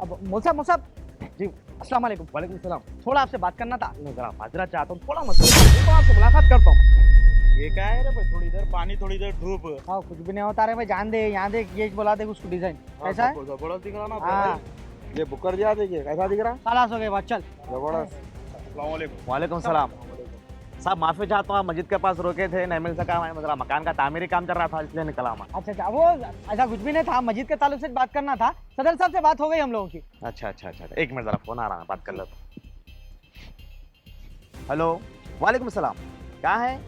अब मौसा जी अस्सलाम वालेकुम। वालेकुम सलाम। थोड़ा आपसे बात करना था। मैं जरा माजरा चाहता हूँ, थोड़ा मसला आपसे मुलाकात करता हूँ। ये क्या है रे भाई, थोड़ी देर पानी थोड़ी देर धूप। हाँ कुछ भी नहीं होता रे भाई, जान दे यहाँ देख ये बोला दे उसको डिजाइन कैसा है। जबरदस्त दिख रहा ना हाँ भाई। ये बुकर दिया देखिए कैसा दिख रहा। खलास हो गए बात, चल। जबरदस्त। अस्सलाम वालेकुम। वालेकुम सलाम। साहब माफी चाहता हूँ, आप मस्जिद के पास रोके थे, नहीं मिल सका। मैं जरा मकान का तामीरी काम चल रहा था, इसलिए निकला मैं। अच्छा वो ऐसा कुछ भी नहीं था, मस्जिद के ताल्लुक से बात करना था। सदर साहब से बात हो गई हम लोगों की। अच्छा, एक मिनट जरा फोन आ रहा है, बात कर लेता हूँ। हेलो, वालेकुम सलाम। क्या है?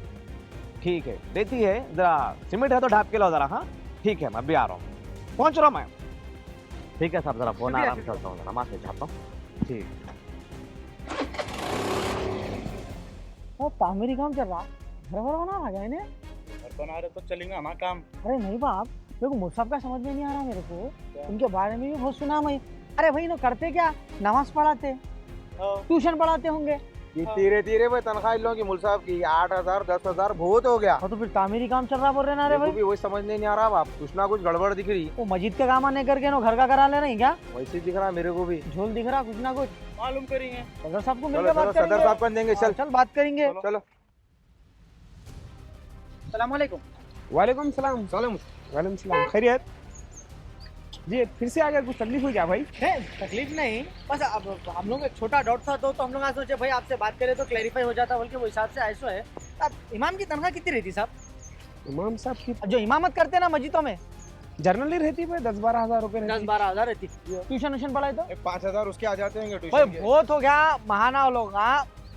ठीक है, देती है जरा सीमेंट है तो ढाप के लो जरा। हाँ ठीक है, मैं अभी आ रहा हूँ, पहुंच रहा हूँ मैं। ठीक है साहब, जरा फोन आ रहा है, चलता हूँ, जरा माफी चाहता हूँ। ठीक। तामीरी काम चल रहा, घर भर होना आ गए ने। घर बना रहे तो चलेगा ना काम। अरे नहीं बाप, देखो मुसाफ का समझ में नहीं आ रहा मेरे को। उनके बारे में भी बहुत सुना मैं। अरे भाई नो करते क्या, नमाज पढ़ाते, ट्यूशन पढ़ाते होंगे। धीरे धीरे भाई तनख्वाह इन लोगों की मुल साहब की 8,000 10,000 बहुत हो गया। और तो फिर तामीरी काम चल रहा बोल रहे ना रे मेरे को भाई। भी वही समझ नहीं आ रहा बाप, कुछ ना कुछ गड़बड़ दिख रही। वो मस्जिद का काम आने करके नो घर का करा ले रही क्या? वैसे दिख रहा मेरे को भी। झोल दिख रहा कुछ ना कुछ। मालूम करेंगे। सदर साहब को चलो मिलकर बात सदर करेंगे। साहब कर देंगे। चल चल बात करेंगे। चलो। सलाम वालेकुम। वालेकुम सलाम। वालेकुम सलाम। खैरियत जी, फिर से अगर कुछ तकलीफ हुई क्या भाई? तकलीफ नहीं, बस अब हम लोग एक छोटा डाउट था तो हम लोग आज सोचे भाई आपसे बात करें तो क्लैरिफाई हो जाता, बल्कि वो हिसाब से ऐसा है। अब इमाम की तनख्वाह कितनी रहती साहब? इमाम साहब की जो इमामत करते हैं ना मस्जिदों में, जर्नली रहती है भाई, 10-12 हज़ार रुपए 10-12 हज़ार रहती। ट्यूशन व्यूशन पढ़ाए तो 5,000 उसके आ जाते होंगे भाई ट्यूशन के। बहुत हो गया। महाना लोग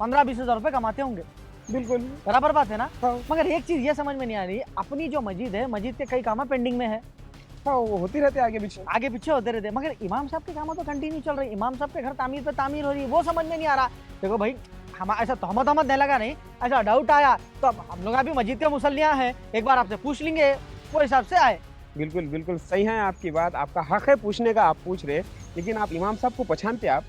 15-20 हज़ार रुपए कमाते होंगे। बिल्कुल। बराबर बात है ना। हाँ। मगर एक चीज ये समझ में नहीं आ रही, अपनी जो मस्जिद है, मस्जिद के कई काम पेंडिंग में है, हाँ वो होती रहती है आगे पीछे होते रहते, मगर इमाम साहब के काम तो कंटिन्यू चल रही है। इमाम साहब के घर तामीर पे तामीर हो रही है, वो समझ में नहीं आ रहा। देखो भाई हम ऐसा तहमत नहीं लगा, नहीं ऐसा डाउट आया तो अब हम लोग अभी मस्जिद के मुसल्लियाँ हैं, एक बार आपसे पूछ लेंगे, वो हिसाब से आए। बिल्कुल बिल्कुल सही है आपकी बात, आपका हक है पूछने का, आप पूछ रहे। लेकिन आप इमाम साहब को पहचानते? आप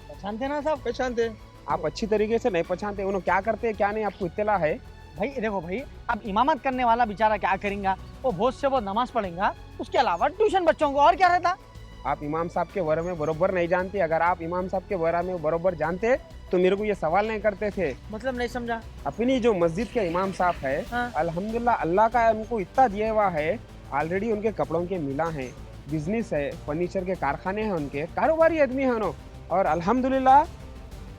पहचानते ना साहब? पहचानते। आप अच्छी तरीके से नहीं पहचानते, उन्होंने क्या करते हैं क्या नहीं आपको इत्तला है? भाई देखो भाई, अब इमामत करने वाला बेचारा क्या करेगा, वो बहुत से बहुत नमाज पढ़ेगा, उसके अलावा ट्यूशन बच्चों को, और क्या रहता। आप इमाम साहब के बारे में बरोबर नहीं जानते। अगर आप इमाम साहब के बारे में बरोबर जानते तो मेरे को ये सवाल नहीं करते थे। मतलब नहीं समझा। अपनी जो मस्जिद के इमाम साहब है, हाँ। अल्हम्दुलिल्लाह अल्लाह का उनको इतना दिया हुआ है। ऑलरेडी उनके कपड़ों के मिला है, बिजनेस है, फर्नीचर के कारखाने हैं, उनके कारोबारी आदमी है उन्होंने। और अल्हम्दुलिल्लाह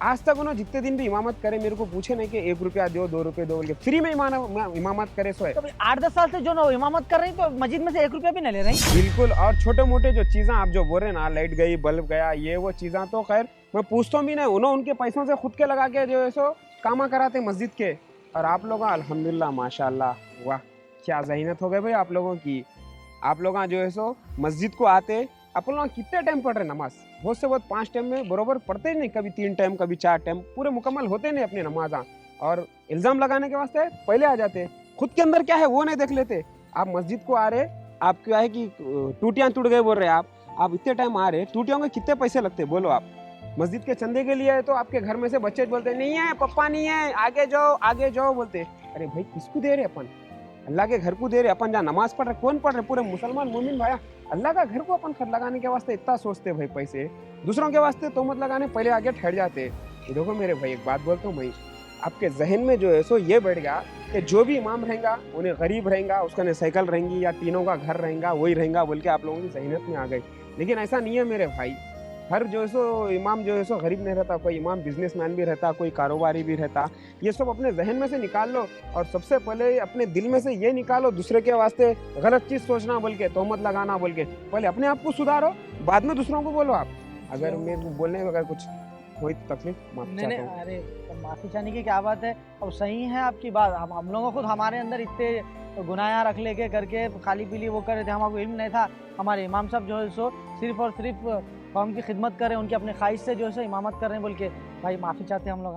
आज तक उन्होंने जितने दिन भी इमामत करे मेरे को पूछे नहीं कि 1 रुपया दो 2 रुपये दो, बोल के फ्री में इमामत करे। सो है तो 8-10 साल से जो ना इमामत कर रही, तो मस्जिद में से 1 रुपया भी नहीं ले रही। बिल्कुल। और छोटे मोटे जो चीज़ें आप जो बोल रहे ना, लाइट गई, बल्ब गया, ये वो चीज़ें तो खैर मैं पूछता भी नहीं, उन्होंने उनके पैसों से खुद के लगा के जो है सो कामा कराते मस्जिद के। और आप लोग अल्हम्दुलिल्लाह माशाल्लाह, वाह क्या ज़हीनत हो गई भाई आप लोगों की। आप लोग जो है सो मस्जिद को आते, आप लोग कितने टाइम पढ़ रहे नमाज? बहुत से बहुत 5 टाइम में बरोबर पढ़ते ही नहीं, कभी 3 टाइम कभी 4 टाइम, पूरे मुकम्मल होते नहीं अपनी नमाजा। और इल्ज़ाम लगाने के वास्ते पहले आ जाते, खुद के अंदर क्या है वो नहीं देख लेते। आप मस्जिद को आ रहे, आप क्या है कि टूटियाँ टूट गए बोल रहे आप इतने टाइम आ रहे, टूटियों के कितने पैसे लगते बोलो आप? मस्जिद के चंदे के लिए है तो आपके घर में से बच्चे बोलते नहीं है पप्पा नहीं है, आगे जाओ बोलते। अरे भाई किसको दे रहे अपन? अल्लाह के घर को दे रहे अपन, जहाँ नमाज पढ़ रहे, कौन पढ़ रहे? पूरे मुसलमान मोमिन भाया अल्लाह का घर को अपन खत लगाने के वास्ते इतना सोचते भाई, पैसे दूसरों के वास्ते तो मत लगाने पहले आगे ठहर जाते। ये देखो मेरे भाई एक बात बोलता हूँ भाई, आपके जहन में जो है सो ये बैठ गया कि जो भी इमाम रहेगा उन्हें गरीब रहेगा, उसका न साइकिल रहेंगी या टीनों का घर रहेगा वही रहेगा बोल के आप लोगों की जहनीत में आ गई। लेकिन ऐसा नहीं है मेरे भाई, हर जो है सो इमाम जो है सो गरीब नहीं रहता, कोई इमाम बिजनेसमैन भी रहता, कोई कारोबारी भी रहता। ये सब अपने जहन में से निकाल लो, और सबसे पहले अपने दिल में से ये निकालो दूसरे के वास्ते गलत चीज़ सोचना बोल के, तोहमत लगाना बोल के। पहले अपने आप को सुधारो, बाद में दूसरों को बोलो आप। अगर मेरे को बोलने में अगर कुछ कोई तकलीफ माफी नहीं चाहता हूँ। अरे माफी चाहने की क्या बात है, अब सही है आपकी बात। हम लोगों खुद हमारे अंदर इतने गुनाह रख लेके करके खाली पीली वो कर रहे थे, हमको इल्म नहीं था। हमारे इमाम साहब जो है सो सिर्फ और सिर्फ कौम की खिदमत कर रहे हैं, उनकी अपने ख्वाहिश से जो है सो इमामत कर रहे हैं बोल के, भाई माफ़ी चाहते हैं हम लोग।